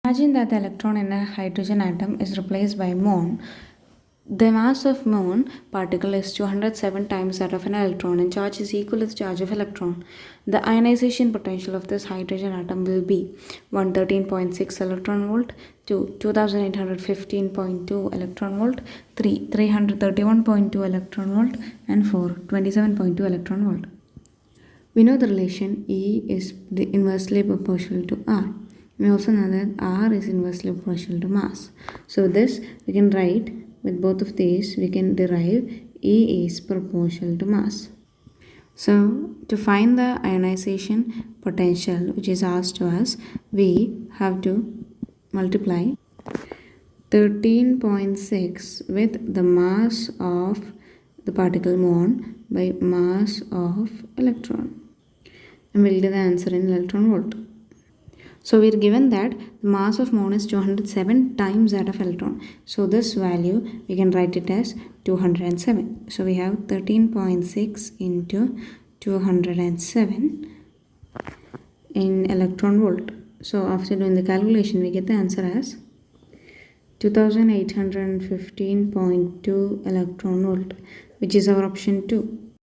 Imagine that the electron in a hydrogen atom is replaced by muon. The mass of muon particle is 207 times that of an electron and charge is equal to the charge of electron. The ionization potential of this hydrogen atom will be 113.6 electron volt, 2 2815.2 electron volt, 3 331.2 electron volt, and 4 27.2 electron volt. We know the relation E is inversely proportional to R. We also know that R is inversely proportional to mass. So with this we can write, with both of these we can derive E is proportional to mass. So to find the ionization potential which is asked to us, we have to multiply 13.6 with the mass of the particle muon by mass of electron, and we'll get the answer in electron volt. So we're given that the mass of muon is 207 times that of electron. So this value we can write it as 207. So we have 13.6 into 207 in electron volt. So after doing the calculation we get the answer as 2815.2 electron volt, which is our option 2.